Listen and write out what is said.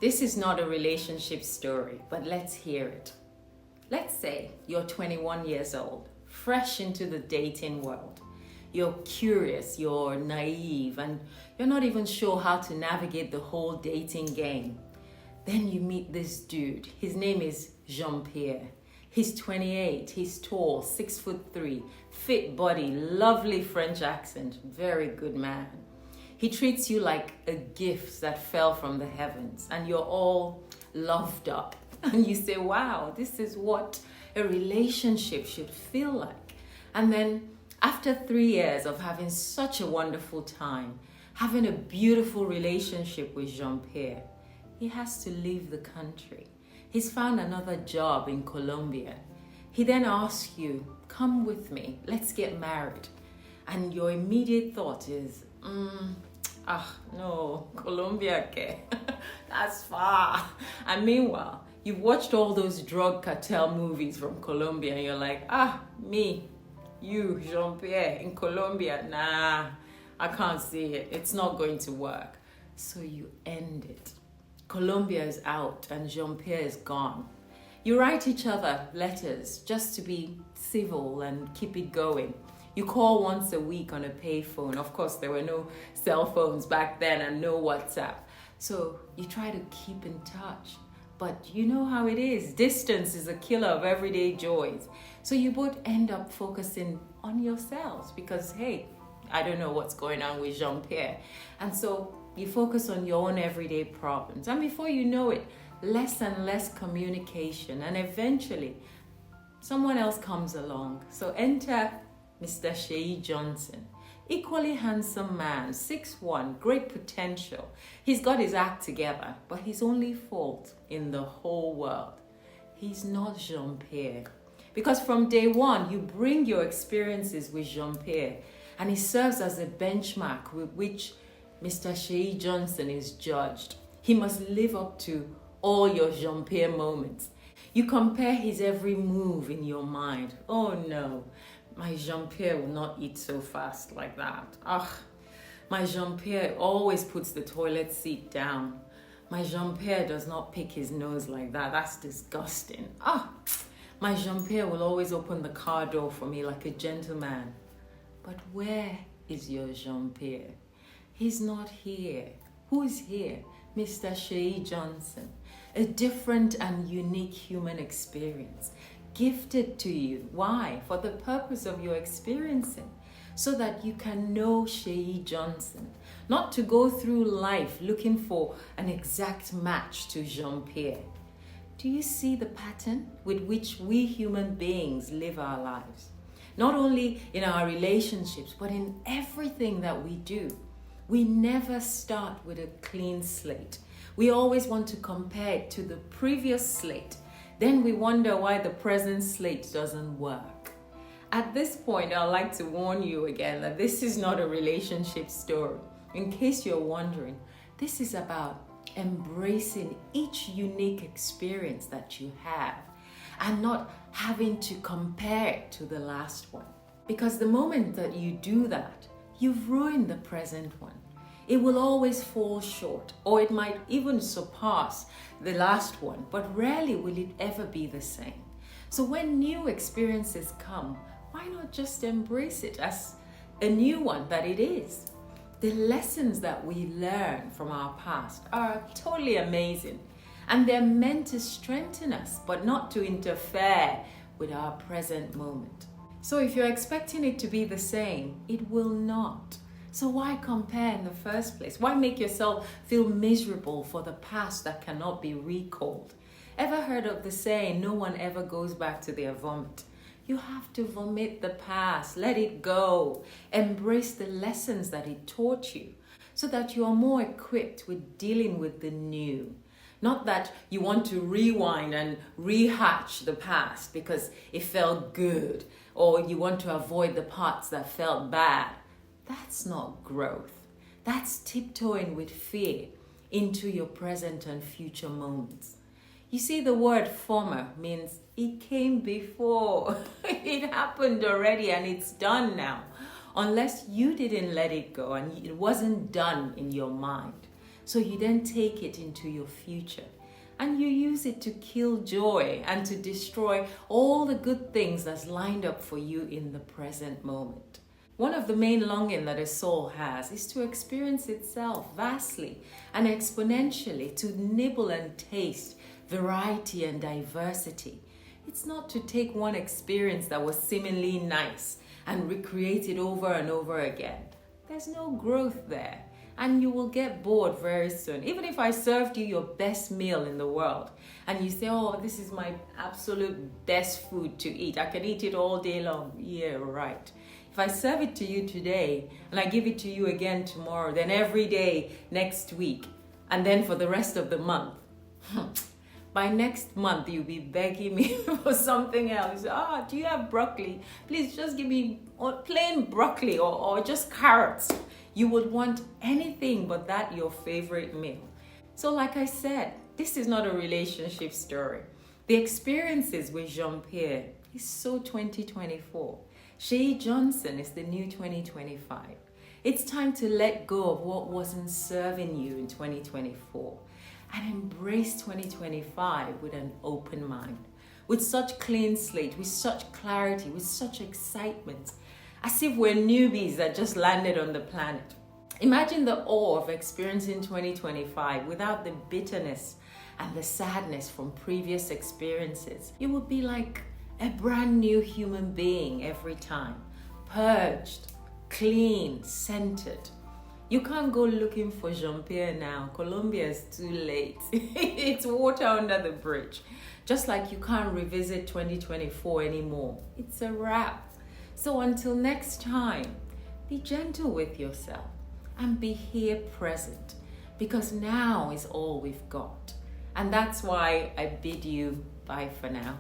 This is not a relationship story, but let's hear it. Let's say you're 21 years old, fresh into the dating world. You're curious, you're naive, and you're not even sure how to navigate the whole dating game. Then you meet this dude. His name is Jean-Pierre. He's 28, he's tall, 6'3", fit body, lovely French accent, very good man. He treats you like a gift that fell from the heavens, and you're all loved up. And you say, wow, this is what a relationship should feel like. And then after 3 years of having such a wonderful time, having a beautiful relationship with Jean-Pierre, he has to leave the country. He's found another job in Colombia. He then asks you, come with me, let's get married. And your immediate thought is, no, Colombia, okay? That's far. And meanwhile, you've watched all those drug cartel movies from Colombia and you're like, you, Jean-Pierre, in Colombia, nah, I can't see it. It's not going to work. So you end it. Colombia is out and Jean-Pierre is gone. You write each other letters just to be civil and keep it going. You call once a week on a payphone. Of course, there were no cell phones back then and no WhatsApp. So you try to keep in touch. But you know how it is. Distance is a killer of everyday joys. So you both end up focusing on yourselves because, hey, I don't know what's going on with Jean-Pierre. And so you focus on your own everyday problems. And before you know it, less and less communication. And eventually, someone else comes along. So enter Mr. Seyi Johnson. Equally handsome man, 6'1", great potential. He's got his act together, but his only fault in the whole world, he's not Jean-Pierre. Because from day one, you bring your experiences with Jean-Pierre, and he serves as a benchmark with which Mr. Seyi Johnson is judged. He must live up to all your Jean-Pierre moments. You compare his every move in your mind. Oh no. My Jean-Pierre will not eat so fast like that. My Jean-Pierre always puts the toilet seat down. My Jean-Pierre does not pick his nose like that. That's disgusting. My Jean-Pierre will always open the car door for me like a gentleman. But where is your Jean-Pierre? He's not here. Who is here? Mr. Seyi Johnson. A different and unique human experience. Gifted to you. Why? For the purpose of your experiencing, so that you can know Seyi Johnson, not to go through life looking for an exact match to Jean-Pierre. Do you see the pattern with which we human beings live our lives? Not only in our relationships, but in everything that we do. We never start with a clean slate. We always want to compare it to the previous slate. Then we wonder why the present slate doesn't work. At this point, I'd like to warn you again that this is not a relationship story. In case you're wondering, this is about embracing each unique experience that you have and not having to compare it to the last one. Because the moment that you do that, you've ruined the present one. It will always fall short, or it might even surpass the last one, but rarely will it ever be the same. So when new experiences come, why not just embrace it as a new one that it is? The lessons that we learn from our past are totally amazing, and they're meant to strengthen us, but not to interfere with our present moment. So if you're expecting it to be the same, it will not. So why compare in the first place? Why make yourself feel miserable for the past that cannot be recalled? Ever heard of the saying, no one ever goes back to their vomit? You have to vomit the past, let it go. Embrace the lessons that it taught you so that you are more equipped with dealing with the new. Not that you want to rewind and rehatch the past because it felt good, or you want to avoid the parts that felt bad. That's not growth. That's tiptoeing with fear into your present and future moments. You see, the word former means it came before. It happened already and it's done now. Unless you didn't let it go and it wasn't done in your mind. So you then take it into your future and you use it to kill joy and to destroy all the good things that's lined up for you in the present moment. One of the main longing that a soul has is to experience itself vastly and exponentially, to nibble and taste variety and diversity. It's not to take one experience that was seemingly nice and recreate it over and over again. There's no growth there, and you will get bored very soon. Even if I served you your best meal in the world and you say, oh, this is my absolute best food to eat, I can eat it all day long. Yeah, right. If I serve it to you today and I give it to you again tomorrow, then every day next week, and then for the rest of the month, by next month you'll be begging me for something else. Do you have broccoli? Please just give me plain broccoli or just carrots. You would want anything but that your favorite meal. So like I said, this is not a relationship story. The experiences with Jean-Pierre is so 2024. Shay Johnson is the new 2025. It's time to let go of what wasn't serving you in 2024 and embrace 2025 with an open mind, with such clean slate, with such clarity, with such excitement, as if we're newbies that just landed on the planet. Imagine the awe of experiencing 2025 without the bitterness and the sadness from previous experiences. You would be like a brand new human being every time, purged, clean, centered. You can't go looking for Jean-Pierre now. Colombia is too late. It's water under the bridge. Just like you can't revisit 2024 anymore. It's a wrap. So until next time, be gentle with yourself and be here present, because now is all we've got. And that's why I bid you bye for now.